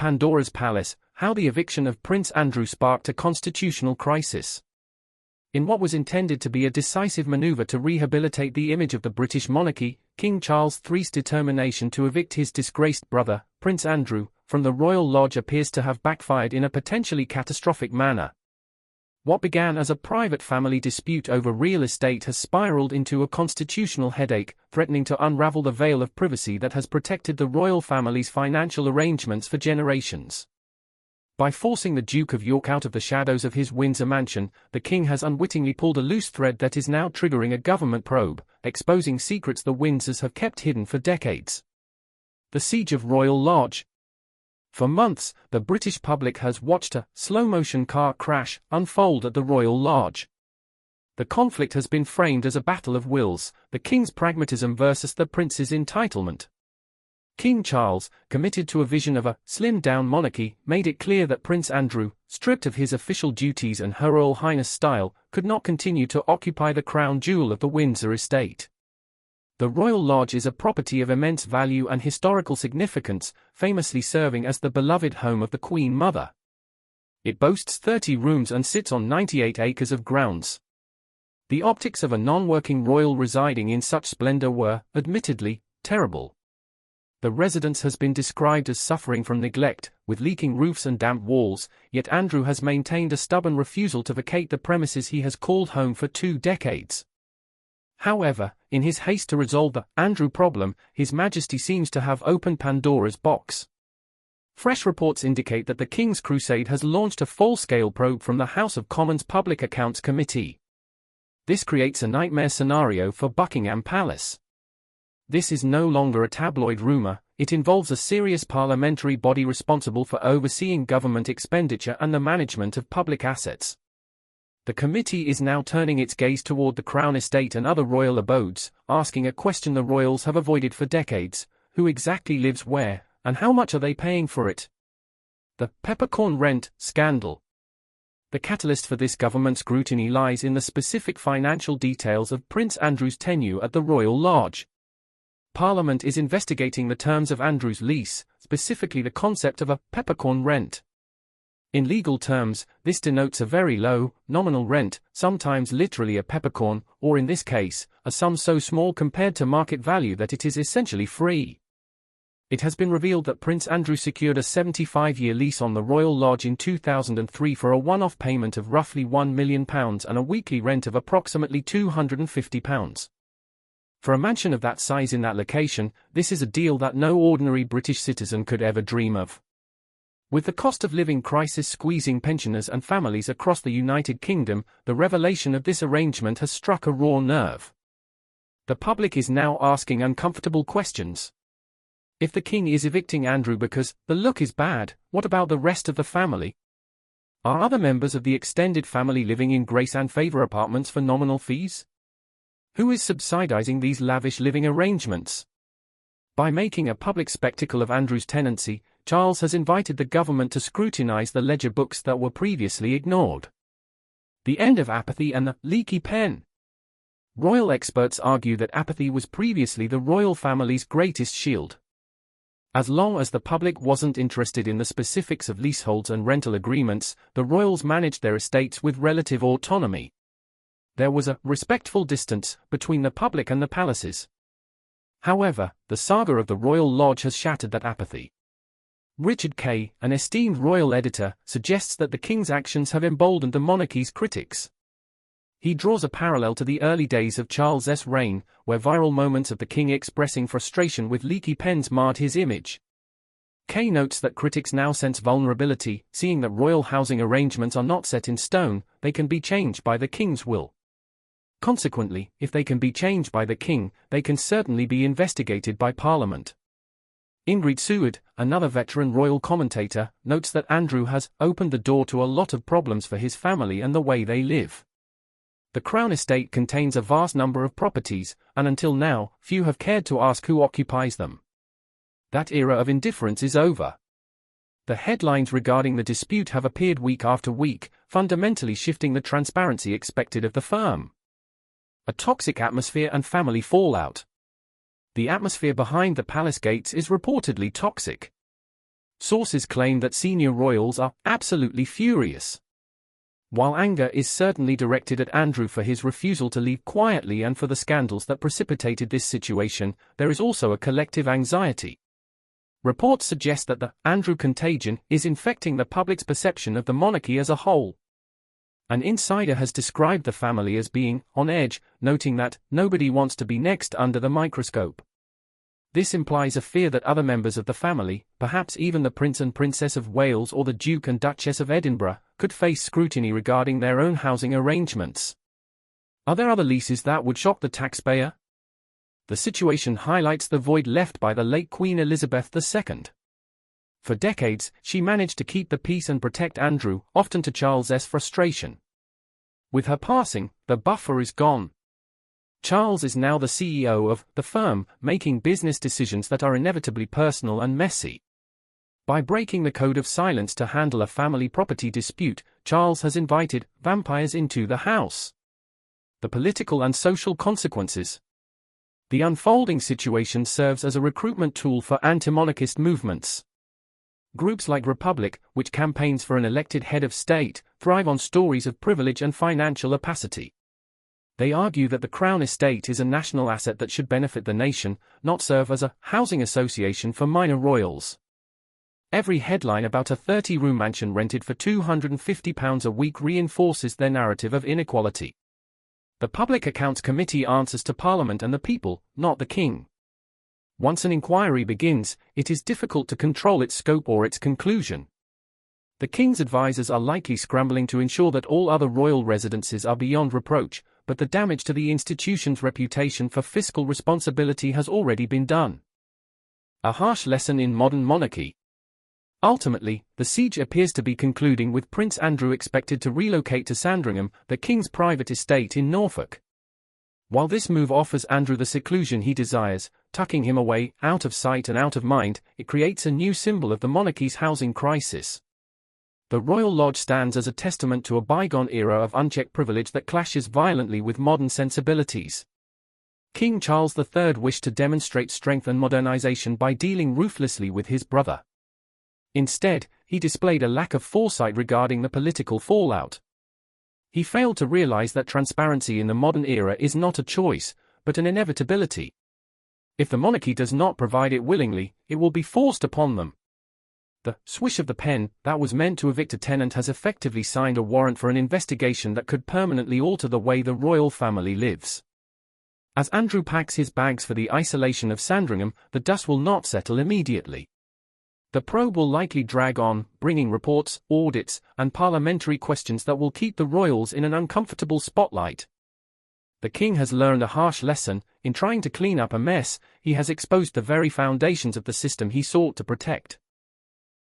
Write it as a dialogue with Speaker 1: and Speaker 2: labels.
Speaker 1: Pandora's Palace: How the eviction of Prince Andrew sparked a constitutional crisis. In what was intended to be a decisive maneuver to rehabilitate the image of the British monarchy, King Charles III's determination to evict his disgraced brother, Prince Andrew, from the Royal Lodge appears to have backfired in a potentially catastrophic manner. What began as a private family dispute over real estate has spiraled into a constitutional headache, threatening to unravel the veil of privacy that has protected the royal family's financial arrangements for generations. By forcing the Duke of York out of the shadows of his Windsor mansion, the king has unwittingly pulled a loose thread that is now triggering a government probe, exposing secrets the Windsors have kept hidden for decades. The Siege of Royal Lodge. For months, the British public has watched a slow-motion car crash unfold at the Royal Lodge. The conflict has been framed as a battle of wills, the king's pragmatism versus the prince's entitlement. King Charles, committed to a vision of a slimmed-down monarchy, made it clear that Prince Andrew, stripped of his official duties and Her Royal Highness style, could not continue to occupy the crown jewel of the Windsor estate. The Royal Lodge is a property of immense value and historical significance, famously serving as the beloved home of the Queen Mother. It boasts 30 rooms and sits on 98 acres of grounds. The optics of a non-working royal residing in such splendor were, admittedly, terrible. The residence has been described as suffering from neglect, with leaking roofs and damp walls, yet Andrew has maintained a stubborn refusal to vacate the premises he has called home for 2 decades. However, in his haste to resolve the Andrew problem, His Majesty seems to have opened Pandora's box. Fresh reports indicate that the King's Crusade has launched a full-scale probe from the House of Commons Public Accounts Committee. This creates a nightmare scenario for Buckingham Palace. This is no longer a tabloid rumor, it involves a serious parliamentary body responsible for overseeing government expenditure and the management of public assets. The committee is now turning its gaze toward the Crown Estate and other royal abodes, asking a question the royals have avoided for decades: who exactly lives where, and how much are they paying for it? The peppercorn rent scandal. The catalyst for this government scrutiny lies in the specific financial details of Prince Andrew's tenure at the Royal Lodge. Parliament is investigating the terms of Andrew's lease, specifically the concept of a peppercorn rent. In legal terms, this denotes a very low, nominal rent, sometimes literally a peppercorn, or in this case, a sum so small compared to market value that it is essentially free. It has been revealed that Prince Andrew secured a 75-year lease on the Royal Lodge in 2003 for a one-off payment of roughly £1 million and a weekly rent of approximately £250. For a mansion of that size in that location, this is a deal that no ordinary British citizen could ever dream of. With the cost of living crisis squeezing pensioners and families across the United Kingdom, the revelation of this arrangement has struck a raw nerve. The public is now asking uncomfortable questions. If the king is evicting Andrew because the look is bad, what about the rest of the family? Are other members of the extended family living in grace and favour apartments for nominal fees? Who is subsidising these lavish living arrangements? By making a public spectacle of Andrew's tenancy, Charles has invited the government to scrutinise the ledger books that were previously ignored. The end of apathy and the leaky pen. Royal experts argue that apathy was previously the royal family's greatest shield. As long as the public wasn't interested in the specifics of leaseholds and rental agreements, the royals managed their estates with relative autonomy. There was a respectful distance between the public and the palaces. However, the saga of the Royal Lodge has shattered that apathy. Richard Kay, an esteemed royal editor, suggests that the king's actions have emboldened the monarchy's critics. He draws a parallel to the early days of Charles's reign, where viral moments of the king expressing frustration with leaky pens marred his image. Kay notes that critics now sense vulnerability, seeing that royal housing arrangements are not set in stone, they can be changed by the king's will. Consequently, if they can be changed by the king, they can certainly be investigated by Parliament. Ingrid Seward, another veteran royal commentator, notes that Andrew has opened the door to a lot of problems for his family and the way they live. The Crown Estate contains a vast number of properties, and until now, few have cared to ask who occupies them. That era of indifference is over. The headlines regarding the dispute have appeared week after week, fundamentally shifting the transparency expected of the firm. A toxic atmosphere and family fallout. The atmosphere behind the palace gates is reportedly toxic. Sources claim that senior royals are absolutely furious. While anger is certainly directed at Andrew for his refusal to leave quietly and for the scandals that precipitated this situation, there is also a collective anxiety. Reports suggest that the Andrew contagion is infecting the public's perception of the monarchy as a whole. An insider has described the family as being on edge, noting that nobody wants to be next under the microscope. This implies a fear that other members of the family, perhaps even the Prince and Princess of Wales or the Duke and Duchess of Edinburgh, could face scrutiny regarding their own housing arrangements. Are there other leases that would shock the taxpayer? The situation highlights the void left by the late Queen Elizabeth II. For decades, she managed to keep the peace and protect Andrew, often to Charles's frustration. With her passing, the buffer is gone. Charles is now the CEO of the firm, making business decisions that are inevitably personal and messy. By breaking the code of silence to handle a family property dispute, Charles has invited vampires into the house. The political and social consequences. The unfolding situation serves as a recruitment tool for anti-monarchist movements. Groups like Republic, which campaigns for an elected head of state, thrive on stories of privilege and financial opacity. They argue that the Crown estate is a national asset that should benefit the nation, not serve as a housing association for minor royals. Every headline about a 30-room mansion rented for £250 a week reinforces their narrative of inequality. The Public Accounts Committee answers to Parliament and the people, not the King. Once an inquiry begins, it is difficult to control its scope or its conclusion. The King's advisers are likely scrambling to ensure that all other royal residences are beyond reproach, but the damage to the institution's reputation for fiscal responsibility has already been done. A harsh lesson in modern monarchy. Ultimately, the siege appears to be concluding with Prince Andrew expected to relocate to Sandringham, the King's private estate in Norfolk. While this move offers Andrew the seclusion he desires, tucking him away, out of sight and out of mind, it creates a new symbol of the monarchy's housing crisis. The Royal Lodge stands as a testament to a bygone era of unchecked privilege that clashes violently with modern sensibilities. King Charles III wished to demonstrate strength and modernization by dealing ruthlessly with his brother. Instead, he displayed a lack of foresight regarding the political fallout. He failed to realize that transparency in the modern era is not a choice, but an inevitability. If the monarchy does not provide it willingly, it will be forced upon them. The swish of the pen that was meant to evict a tenant has effectively signed a warrant for an investigation that could permanently alter the way the royal family lives. As Andrew packs his bags for the isolation of Sandringham, the dust will not settle immediately. The probe will likely drag on, bringing reports, audits, and parliamentary questions that will keep the royals in an uncomfortable spotlight. The King has learned a harsh lesson. In trying to clean up a mess, he has exposed the very foundations of the system he sought to protect.